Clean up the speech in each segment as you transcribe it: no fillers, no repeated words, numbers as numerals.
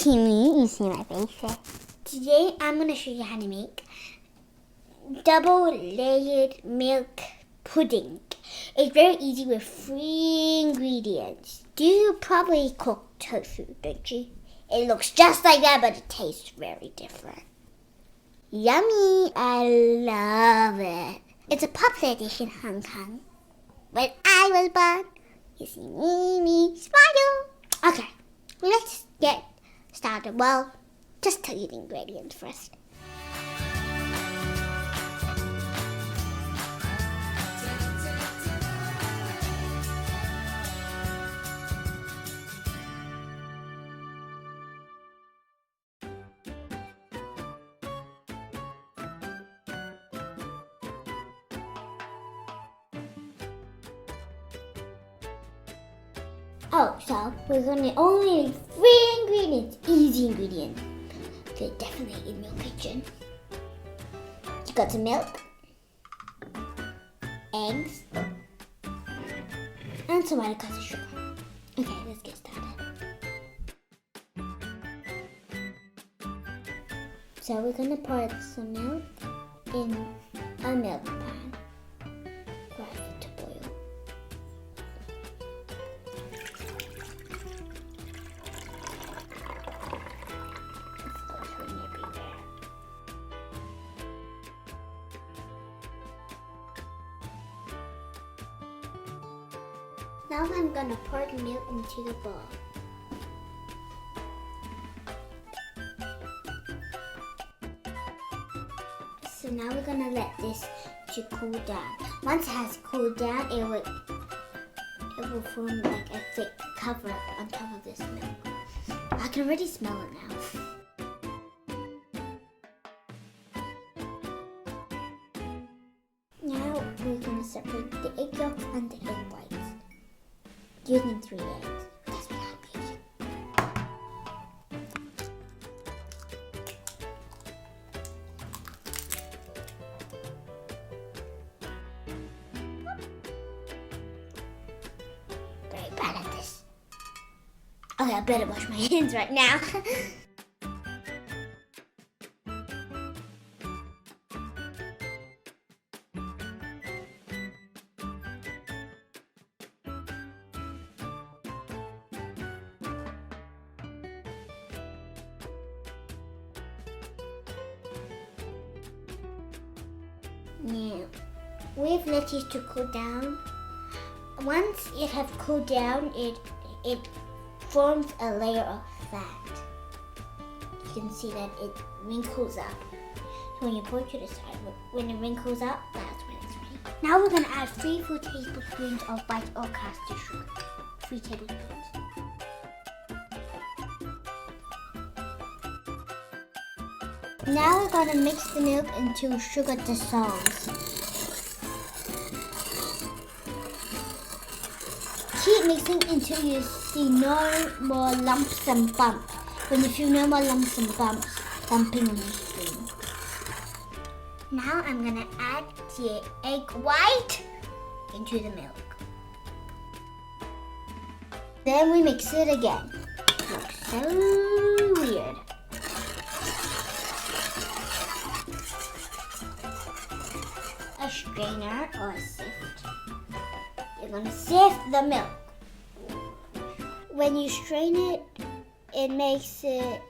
to me. You see my face. Today I'm going to show you how to make double layered milk pudding. It's very easy with 3 ingredients. You probably cook tofu, don't you? It looks just like that, but it tastes very different. Yummy! I love it. It's a popular dish in Hong Kong. When I was born, you see me smile. Okay, let's get started. Well, just tell you the ingredients first. Oh, so we're gonna only need 3 ingredients, easy ingredients. They're definitely in your kitchen. You got some milk, eggs, and some white custard sugar. Okay, let's get started. So we're gonna pour some milk in a milk pan for it to boil. Now I'm gonna pour the milk into the bowl. So now we're gonna let this to cool down. Once it has cooled down, it will form like a thick cover on top of this milk. I can already smell it now. Now we're gonna separate the egg yolks and the egg whites. Using 3 eggs. That's what I'm using. Very bad at this. Okay, I better wash my hands right now. Now, we've let it to cool down. Once it has cooled down, it forms a layer of fat. You can see that it wrinkles up. So when you pour it to the side, when it wrinkles up, that's when it's ready. Now we're going to add 3 full tablespoons of white or custard sugar. 3 tablespoons. Now we're going to mix the milk until sugar dissolves. Keep mixing until you see no more lumps and bumps. When you feel no more lumps and bumps dumping on the spoon. Now I'm going to add the egg white into the milk. Then we mix it again. Looks so weird. A strainer or a sift. You're gonna sift the milk. When you strain it, it makes it,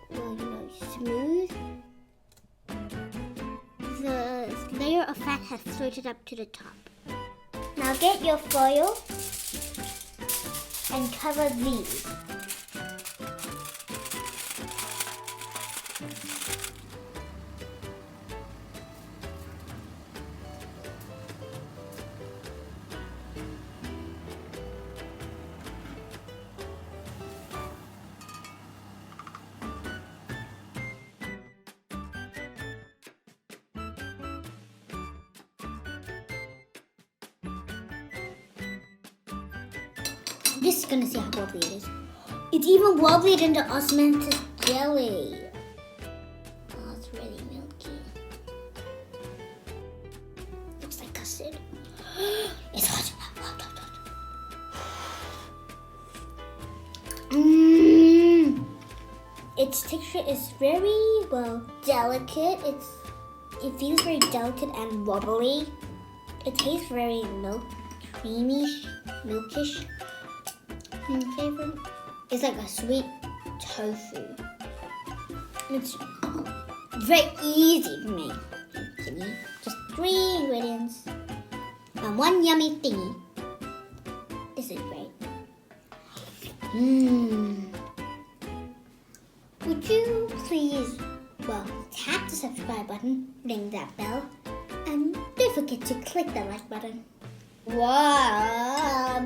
smooth. The layer of fat has floated up to the top. Now get your foil and cover these. This is gonna see how wobbly it is. It's even wobblier than the osmanthus jelly. Oh, it's really milky. Looks like custard. It's hot. Hot, hot, hot. its texture is very, well, delicate. It feels very delicate and wobbly. It tastes very creamy, milkish in flavor. It's like a sweet tofu. It's very easy to make. Give me just 3 ingredients and 1 yummy thingy. This is great. Would you please, tap the subscribe button, ring that bell, and don't forget to click the like button. Wow,